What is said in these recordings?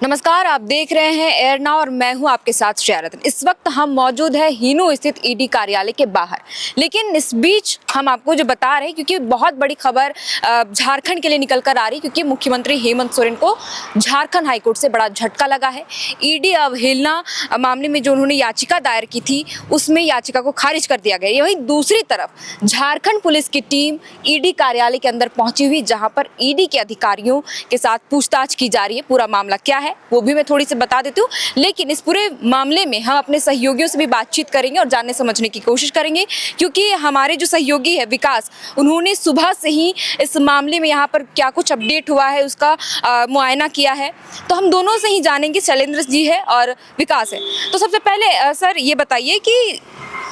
नमस्कार, आप देख रहे हैं एयर नाउ और मैं हूं आपके साथ श्रेया रतन। इस वक्त हम मौजूद है हीनो स्थित ईडी कार्यालय के बाहर, लेकिन इस बीच हम आपको जो बता रहे हैं क्योंकि बहुत बड़ी खबर झारखंड के लिए निकल कर आ रही, क्योंकि मुख्यमंत्री हेमंत सोरेन को झारखंड हाईकोर्ट से बड़ा झटका लगा है। ईडी अवहेलना मामले में जो उन्होंने याचिका दायर की थी उसमें याचिका को खारिज कर दिया गया। वहीं दूसरी तरफ झारखंड पुलिस की टीम ईडी कार्यालय के अंदर पहुंची हुई, जहां पर ईडी के अधिकारियों के साथ पूछताछ की जा रही है। पूरा मामला क्या है वो भी मैं थोड़ी सी बता देती हूँ, लेकिन इस पूरे मामले में हम अपने सहयोगियों से भी बातचीत करेंगे और जानने समझने की कोशिश करेंगे, क्योंकि हमारे जो सहयोगी है विकास, उन्होंने सुबह से ही इस मामले में यहाँ पर क्या कुछ अपडेट हुआ है उसका मुआयना किया है। तो हम दोनों से ही जानेंगे, शैलेंद्र जी है और विकास है। तो सबसे पहले सर ये बताइए कि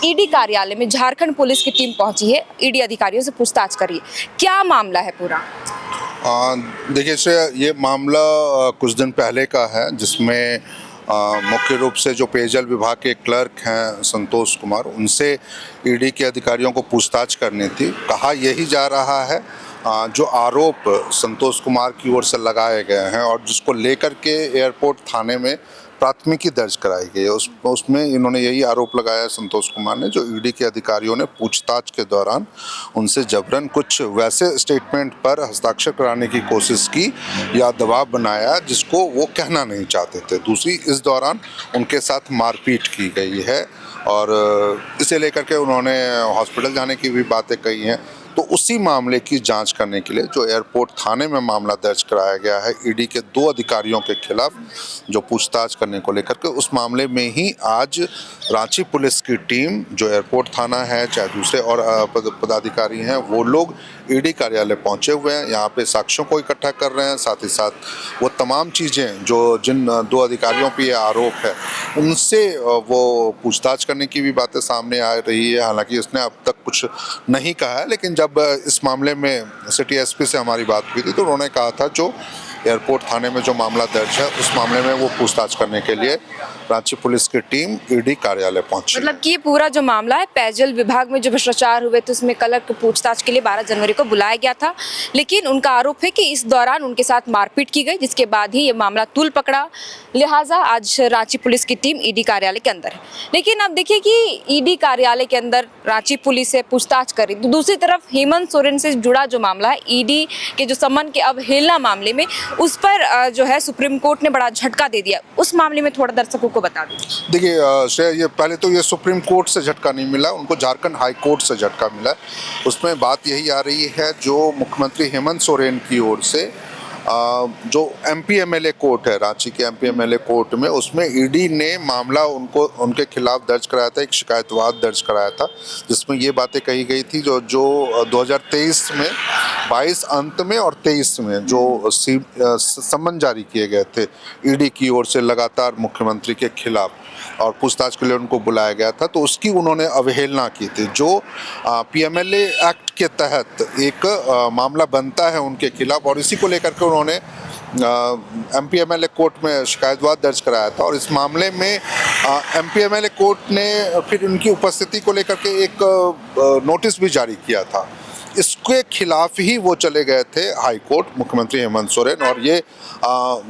ईडी कार्यालय में झारखंड पुलिस की टीम पहुंची है, ईडी अधिकारियों से पूछताछ करिए, क्या मामला है पूरा? देखिए सर, ये मामला कुछ दिन पहले का है, जिसमें मुख्य रूप से जो पेयजल विभाग के क्लर्क हैं संतोष कुमार, उनसे ईडी के अधिकारियों को पूछताछ करनी थी। कहा यही जा रहा है जो आरोप संतोष कुमार की ओर से लगाए गए हैं और जिसको लेकर के एयरपोर्ट थाने में प्राथमिकी दर्ज कराई गई है, उसमें इन्होंने यही आरोप लगाया संतोष कुमार ने, जो ईडी के अधिकारियों ने पूछताछ के दौरान उनसे जबरन कुछ वैसे स्टेटमेंट पर हस्ताक्षर कराने की कोशिश की या दबाव बनाया जिसको वो कहना नहीं चाहते थे। दूसरी, इस दौरान उनके साथ मारपीट की गई है और इसे लेकर के उन्होंने हॉस्पिटल जाने की भी बातें कही हैं। तो उसी मामले की जांच करने के लिए जो एयरपोर्ट थाने में मामला दर्ज कराया गया है ईडी के 2 अधिकारियों के खिलाफ, जो पूछताछ करने को लेकर के, उस मामले में ही आज रांची पुलिस की टीम, जो एयरपोर्ट थाना है चाहे दूसरे और पदाधिकारी हैं, वो लोग ईडी कार्यालय पहुंचे हुए हैं। यहाँ पे साक्ष्यों को इकट्ठा कर रहे हैं, साथ ही साथ वो तमाम चीज़ें जो जिन 2 अधिकारियों पे ये आरोप है उनसे वो पूछताछ करने की भी बातें सामने आ रही है। हालांकि इसने अब तक कुछ नहीं कहा है, लेकिन जब इस मामले में सिटी एसपी से हमारी बात हुई थी तो उन्होंने कहा था जो एयरपोर्ट थाने में जो मामला दर्ज है उस मामले में वो पूछताछ करने के लिए रांची पुलिस की टीम ईडी कार्यालय पहुंची। मतलब कि ये पूरा जो मामला है, पेयजल विभाग में जो भ्रष्टाचार हुए थे उसमें क्लर्क को पूछताछ के लिए 12 जनवरी को बुलाया गया था, लेकिन उनका आरोप है कि इस दौरान उनके साथ मारपीट की गई, जिसके बाद ही ये मामला तूल पकड़ा। लिहाजा आज रांची पुलिस की टीम ईडी कार्यालय के अंदर है। लेकिन अब देखिए कि ईडी कार्यालय के अंदर रांची पुलिस से पूछताछ कर रही, तो दूसरी तरफ हेमंत सोरेन से जुड़ा जो मामला है, ईडी के जो सम्मन के अवहेलना मामले में, उस पर जो है सुप्रीम कोर्ट ने बड़ा झटका दे दिया। उस मामले में थोड़ा दर्शकों को बता दें। देखिए श्रेया, ये पहले तो ये सुप्रीम कोर्ट से झटका नहीं मिला, उनको झारखंड हाई कोर्ट से झटका मिला। उसमें बात यही आ रही है, जो मुख्यमंत्री हेमंत सोरेन की ओर से जो एमपी एमएलए कोर्ट है, रांची के एमपी एमएलए कोर्ट में, उसमें ईडी ने मामला उनके खिलाफ दर्ज कराया था, एक शिकायतवाद दर्ज कराया था, जिसमें ये बातें कही गई थी जो 2023 में 22 अंत में और 23 में जो सम्मन जारी किए गए थे ईडी की ओर से लगातार मुख्यमंत्री के खिलाफ और पूछताछ के लिए उनको बुलाया गया था, तो उसकी उन्होंने अवहेलना की थी। जो पीएमएलए एक्ट के तहत एक मामला बनता है उनके खिलाफ, और इसी को लेकर के उन्होंने एमपी एमएलए कोर्ट में शिकायतवाद दर्ज कराया था। और इस मामले में एमपी एमएलए कोर्ट ने फिर उनकी उपस्थिति को लेकर के एक नोटिस भी जारी किया था। इसके खिलाफ ही वो चले गए थे हाई कोर्ट, मुख्यमंत्री हेमंत सोरेन, और ये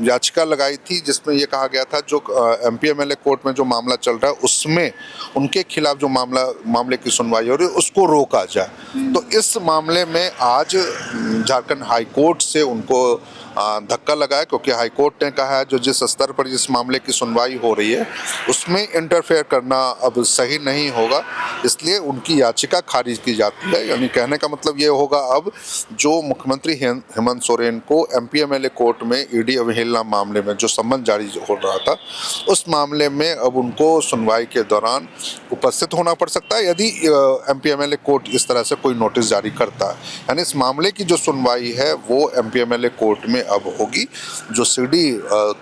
याचिका लगाई थी जिसमें ये कहा गया था जो एमपी एमएलए कोर्ट में जो मामला चल रहा है उसमें उनके खिलाफ जो मामले की सुनवाई हो रही है उसको रोका जाए। तो इस मामले में आज झारखंड हाई कोर्ट से उनको धक्का लगा है, क्योंकि हाई कोर्ट ने कहा है जो जिस स्तर पर इस मामले की सुनवाई हो रही है उसमें इंटरफेयर करना अब सही नहीं होगा, इसलिए उनकी याचिका खारिज की जाती है। यानी कहने का मतलब ये होगा, अब जो मुख्यमंत्री हेमंत सोरेन को एमपी एमएलए कोर्ट में ईडी अवहेलना मामले में जो सम्मन जारी हो रहा था, उस मामले में अब उनको सुनवाई के दौरान उपस्थित होना पड़ सकता है यदि एमपी एमएलए कोर्ट इस तरह से कोई नोटिस जारी करता है। यानी इस मामले की जो सुनवाई है वो एमपी एमएलए कोर्ट में अब होगी, जो सीडी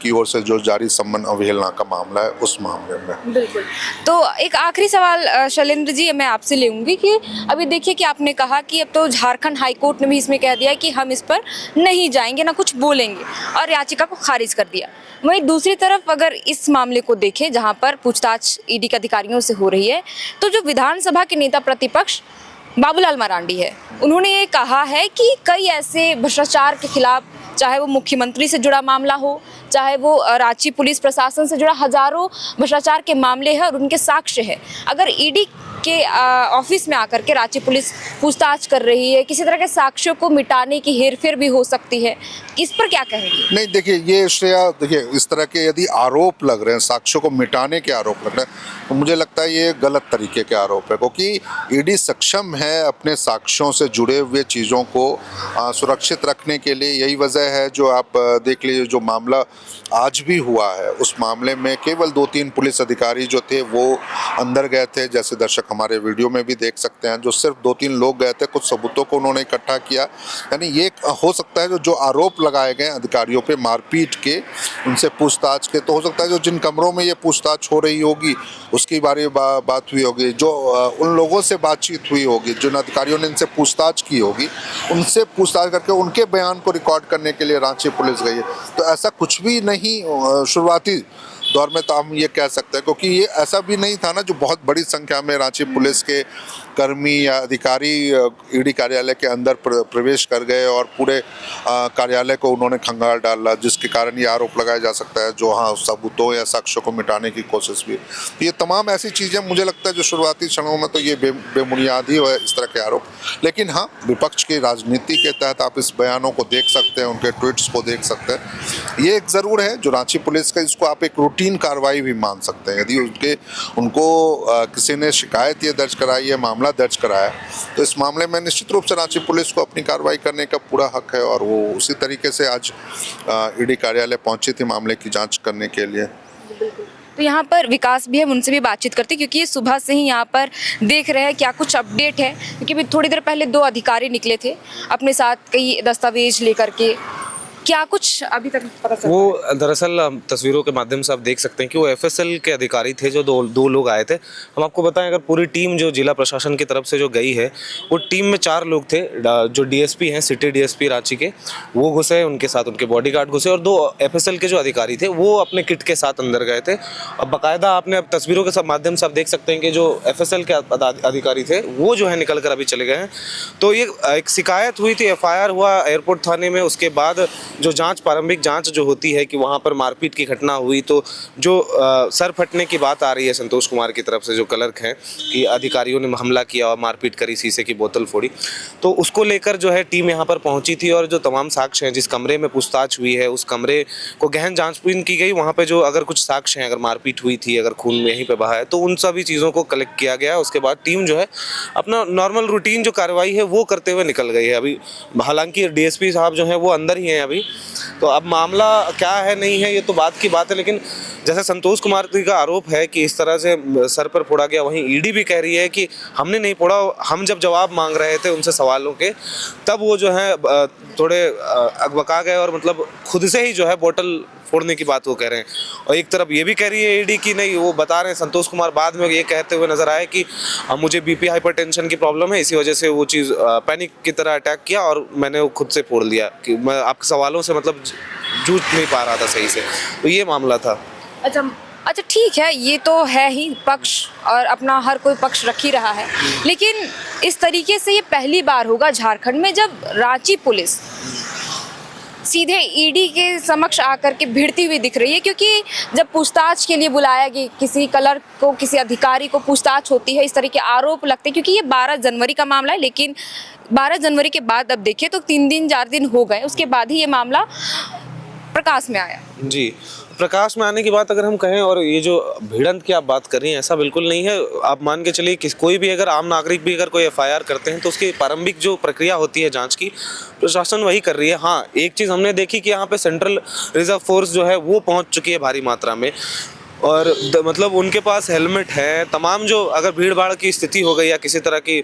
की ओर से जो जारी सम्मन अवहेलना का मामला है उस मामले में। बिल्कुल। तो एक आखिरी सवाल शैलेंद्र जी मैं आपसे लेंगी कि अभी देखिए कि आपने कहा कि अब तो झारखंड हाई कोर्ट ने भी इसमें कह दिया कि हम इस पर नहीं जाएंगे, ना कुछ बोलेंगे, और याचिका को खारिज कर दिया। वहीं दूसरी तरफ अगर इस मामले को देखें जहां पर पूछताछ ईडी के अधिकारियों से हो रही है, तो जो विधानसभा के नेता प्रतिपक्ष बाबूलाल मरांडी है, उन्होंने ये कहा है कि कई ऐसे भ्रष्टाचार के खिलाफ, चाहे वो मुख्यमंत्री से जुड़ा मामला हो, चाहे वो रांची पुलिस प्रशासन से जुड़ा हजारों भ्रष्टाचार के मामले हैं और उनके साक्ष्य है। अगर ईडी के ऑफिस में आकर के रांची पुलिस पूछताछ कर रही है, किसी तरह के साक्ष्यों को मिटाने की हेरफेर भी हो सकती है, इस पर क्या कहेंगे? नहीं, देखिए ये श्रेया, देखिए इस तरह के यदि आरोप लग रहे हैं, साक्ष्यों को मिटाने के आरोप लग रहे हैं, तो मुझे लगता है ये गलत तरीके के आरोप है, क्योंकि ईडी सक्षम है अपने साक्ष्यों से जुड़े हुए चीज़ों को सुरक्षित रखने के लिए। यही वजह है जो आप देख लीजिए, जो मामला आज भी हुआ है उस मामले में केवल 2-3 पुलिस अधिकारी जो थे वो अंदर गए थे, जैसे दर्शक हमारे वीडियो में भी देख सकते हैं, जो सिर्फ 2-3 लोग गए थे, कुछ सबूतों को उन्होंने इकट्ठा किया। यानी ये हो सकता है जो आरोप लगाए गए अधिकारियों पे मारपीट के, उनसे पूछताछ के, तो हो सकता है जो जिन कमरों में ये पूछताछ हो रही होगी उसकी बारे में बात हुई होगी, जो उन लोगों से बातचीत हुई होगी, जिन अधिकारियों ने इनसे पूछताछ की होगी, उनसे पूछताछ करके उनके बयान को रिकॉर्ड करने के लिए रांची पुलिस गई है। तो ऐसा कुछ भी नहीं शुरुआती दौर में तो हम ये कह सकते हैं, क्योंकि ये ऐसा भी नहीं था ना जो बहुत बड़ी संख्या में रांची पुलिस के कर्मी या अधिकारी ईडी कार्यालय के अंदर प्रवेश कर गए और पूरे कार्यालय को उन्होंने खंगाल डाला, जिसके कारण ये आरोप लगाया जा सकता है जो हाँ सबूतों या साक्ष्यों को मिटाने की कोशिश भी। तो ये तमाम ऐसी चीज़ें मुझे लगता है जो शुरुआती क्षणों में तो ये बेबुनियाद ही है इस तरह के आरोप। लेकिन हाँ, विपक्ष की राजनीति के तहत आप इस बयानों को देख सकते हैं, उनके ट्वीट्स को देख सकते हैं। ये एक ज़रूर है जो रांची पुलिस का, इसको आप एक रूटीन कार्रवाई भी मान सकते हैं। यदि उनको किसी ने शिकायत ये दर्ज कराई है, मामला दर्ज कराया, तो इस मामले में निश्चित रूप से रांची पुलिस को अपनी कार्रवाई करने का पूरा हक है और वो उसी तरीके से आज ईडी कार्यालय पहुंची थी मामले की जांच करने के लिए। तो यहाँ पर विकास भी है, उनसे भी बातचीत करते, क्योंकि ये सुबह से ही यहाँ पर देख रहे हैं क्या कुछ अपडेट है, क्योंकि अभी थोड़ी देर पहले 2 अधिकारी निकले थे अपने साथ कई दस्तावेज लेकर के। क्या कुछ अभी तक पता चला? वो दरअसल तस्वीरों के माध्यम से आप देख सकते हैं कि वो एफएसएल के अधिकारी थे, जो दो लोग आए थे। हम आपको बताएं, अगर पूरी टीम जो जिला प्रशासन की तरफ से जो गई है, वो टीम में 4 लोग थे। जो डीएसपी हैं, सिटी डीएसपी रांची के, वो घुसे, उनके साथ उनके बॉडीगार्ड घुसे, और 2 एफएसएल के जो अधिकारी थे वो अपने किट के साथ अंदर गए थे। अब बाकायदा आपने अब तस्वीरों के माध्यम से आप देख सकते हैं कि जो एफएसएल के अधिकारी थे वो जो है निकल कर अभी चले गए हैं। तो ये एक शिकायत हुई थी, एफआईआर हुआ एयरपोर्ट थाने में। उसके बाद जो जांच, प्रारंभिक जांच जो होती है कि वहाँ पर मारपीट की घटना हुई, तो जो सर फटने की बात आ रही है संतोष कुमार की तरफ से, जो क्लर्क हैं, कि अधिकारियों ने हमला किया और मारपीट करी, शीशे की बोतल फोड़ी, तो उसको लेकर जो है टीम यहाँ पर पहुँची थी। और जो तमाम साक्ष्य हैं, जिस कमरे में पूछताछ हुई है, उस कमरे को गहन जाँचबीन की गई। वहाँ पर जो अगर कुछ साक्ष्य हैं, अगर मारपीट हुई थी, अगर खून यहीं पर बहा है, तो उन सभी चीज़ों को कलेक्ट किया गया। उसके बाद टीम जो है अपना नॉर्मल रूटीन जो कार्रवाई है वो करते हुए निकल गई है। अभी हालांकि डीएसपी साहब जो हैं वो अंदर ही हैं अभी, तो अब मामला क्या है नहीं है ये तो बात की बात है। लेकिन जैसे संतोष कुमार जी का आरोप है कि इस तरह से सर पर फोड़ा गया, वहीं ईडी भी कह रही है कि हमने नहीं फोड़ा, हम जब जवाब मांग रहे थे उनसे सवालों के, तब वो जो है थोड़े अकबका गए और मतलब खुद से ही जो है बोतल फोड़ने की बात वो कह रहे हैं। और एक तरफ ये भी कह रही है ईडी की नहीं, वो बता रहे हैं संतोष कुमार बाद में ये कहते हुए नजर आए कि मुझे बीपी हाइपरटेंशन की प्रॉब्लम है, इसी वजह से वो चीज़ पैनिक की तरह अटैक किया और मैंने वो खुद से फोड़ लिया, कि मैं आपके सवालों से मतलब जूझ नहीं पा रहा था सही से। तो ये मामला था। अच्छा ठीक है, ये तो है ही, पक्ष और अपना हर कोई पक्ष रख ही रहा है, लेकिन इस तरीके से ये पहली बार होगा झारखंड में जब रांची पुलिस सीधे ईडी के समक्ष आकर के भिड़ती हुई दिख रही है। क्योंकि जब पूछताछ के लिए बुलाया गया किसी क्लर्क को, किसी अधिकारी को पूछताछ होती है, इस तरह के आरोप लगते हैं, क्योंकि ये 12 जनवरी का मामला है, लेकिन 12 जनवरी के बाद अब देखिए तो 3 दिन 4 दिन हो गए, उसके बाद ही ये मामला प्रकाश में आया। जी, प्रकाश में आने की बात अगर हम कहें, और ये जो भिड़ंत की आप बात कर रही हैं, ऐसा बिल्कुल नहीं है। आप मान के चलिए कि कोई भी अगर आम नागरिक भी अगर कोई एफआईआर करते हैं तो उसकी प्रारंभिक जो प्रक्रिया होती है जांच की, प्रशासन वही कर रही है। हाँ, एक चीज़ हमने देखी कि यहाँ पे सेंट्रल रिजर्व फोर्स जो है वो पहुँच चुकी है भारी मात्रा में, और मतलब उनके पास हेलमेट है। तमाम जो अगर भीड़ भाड़ की स्थिति हो गई या किसी तरह की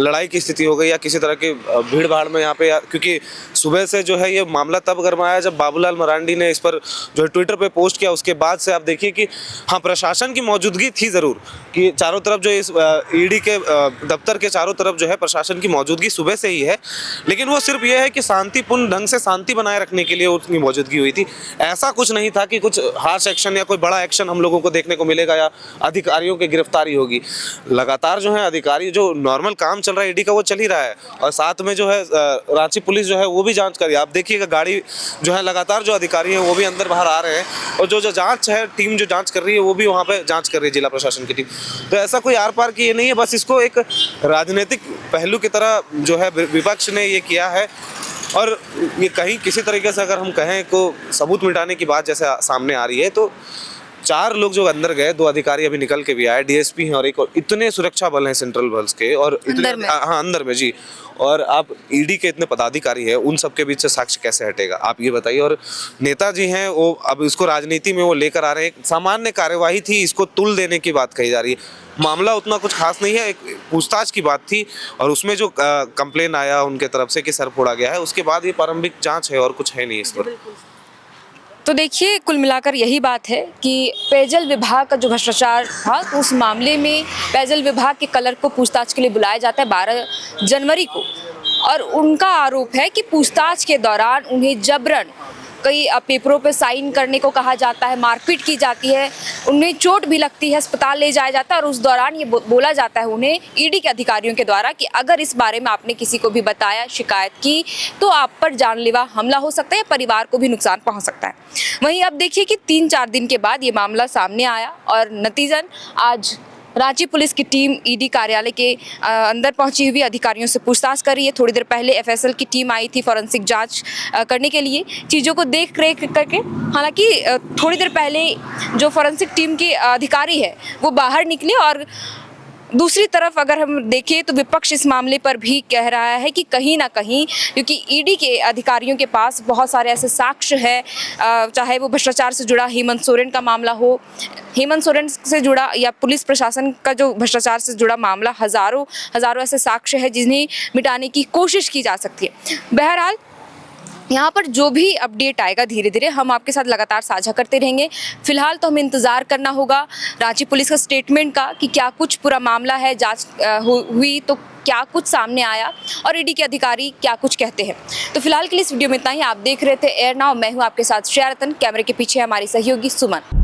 लड़ाई की स्थिति हो गई या किसी तरह की भीड़ भाड़ में यहाँ पे, क्योंकि सुबह से जो है ये मामला तब गरमाया जब बाबूलाल मरांडी ने इस पर जो है ट्विटर पे पोस्ट किया। उसके बाद से आप देखिए कि हाँ, प्रशासन की मौजूदगी थी ज़रूर, कि चारों तरफ जो इस ईडी के दफ्तर के चारों तरफ जो है प्रशासन की मौजूदगी सुबह से ही है, लेकिन वो सिर्फ ये है कि शांतिपूर्ण ढंग से शांति बनाए रखने के लिए उतनी मौजूदगी हुई थी। ऐसा कुछ नहीं था कि कुछ हार्श एक्शन या कोई बड़ा एक्शन हम लोगों को देखने को मिलेगा या अधिकारियों की गिरफ्तारी होगी। लगातार जो है अधिकारी, जो नॉर्मल काम चल रहा है ईडी का वो चल ही रहा है, और साथ में जो है रांची पुलिस जो है वो भी जांच कर रही है। आप देखिएगा गाड़ी जो है लगातार जो अधिकारी हैं वो भी अंदर बाहर आ रहे हैं, और जो जांच है टीम जो जांच कर रही है वो भी वहाँ पे जांच कर रही है, जिला प्रशासन की टीम। तो ऐसा कोई आर पार की ये नहीं है, बस इसको एक राजनीतिक पहलू की तरह जो है विपक्ष ने ये किया है। और ये कहीं किसी तरीके से अगर हम कहें को सबूत मिटाने की बात जैसे सामने आ रही है, तो 4 लोग जो अंदर गए, 2 अधिकारी अभी निकल के भी आए, डीएसपी हैं और एक और, इतने सुरक्षा बल हैं सेंट्रल बल्स के, और इतने अंदर में? हाँ अंदर में जी, और आप ईडी के इतने पदाधिकारी हैं, उन सब के बीच से साक्ष्य कैसे हटेगा, आप ये बताइए। और नेताजी हैं वो अब इसको राजनीति में वो लेकर आ रहे हैं। एक सामान्य कार्यवाही थी, इसको तुल देने की बात कही जा रही है। मामला उतना कुछ खास नहीं है, एक पूछताछ की बात थी, और उसमें जो कंप्लेन आया उनके तरफ से कि सर फोड़ा गया है, उसके बाद ये प्रारंभिक जांच है और कुछ है नहीं इस पर। तो देखिए, कुल मिलाकर यही बात है कि पेयजल विभाग का जो भ्रष्टाचार था, तो उस मामले में पेयजल विभाग के क्लर्क को पूछताछ के लिए बुलाया जाता है 12 जनवरी को, और उनका आरोप है कि पूछताछ के दौरान उन्हें जबरन कई पेपरों पे साइन करने को कहा जाता है, मारपीट की जाती है, उन्हें चोट भी लगती है, अस्पताल ले जाया जाता है, और उस दौरान ये बोला जाता है उन्हें ईडी के अधिकारियों के द्वारा कि अगर इस बारे में आपने किसी को भी बताया, शिकायत की, तो आप पर जानलेवा हमला हो सकता है या परिवार को भी नुकसान पहुंच सकता है। वहीं अब देखिए कि 3-4 दिन के बाद ये मामला सामने आया, और नतीजन आज रांची पुलिस की टीम ईडी कार्यालय के अंदर पहुंची हुई अधिकारियों से पूछताछ कर रही है। थोड़ी देर पहले एफएसएल की टीम आई थी फॉरेंसिक जांच करने के लिए, चीज़ों को देख रेख करके। हालांकि थोड़ी देर पहले जो फॉरेंसिक टीम के अधिकारी है वो बाहर निकले, और दूसरी तरफ अगर हम देखें तो विपक्ष इस मामले पर भी कह रहा है कि कहीं ना कहीं, क्योंकि ईडी के अधिकारियों के पास बहुत सारे ऐसे साक्ष्य हैं, चाहे वो भ्रष्टाचार से जुड़ा हेमंत सोरेन का मामला हो, हेमंत सोरेन से जुड़ा या पुलिस प्रशासन का जो भ्रष्टाचार से जुड़ा मामला, हजारों ऐसे साक्ष्य है जिन्हें मिटाने की कोशिश की जा सकती है। बहरहाल यहाँ पर जो भी अपडेट आएगा धीरे धीरे हम आपके साथ लगातार साझा करते रहेंगे। फिलहाल तो हमें इंतज़ार करना होगा रांची पुलिस का स्टेटमेंट का कि क्या कुछ पूरा मामला है, जांच हुई तो क्या कुछ सामने आया, और ईडी के अधिकारी क्या कुछ कहते हैं। तो फिलहाल के लिए इस वीडियो में इतना ही। आप देख रहे थे एयर नाउ, मैं हूँ आपके साथ श्रेया रतन, कैमरे के पीछे हमारी सहयोगी सुमन।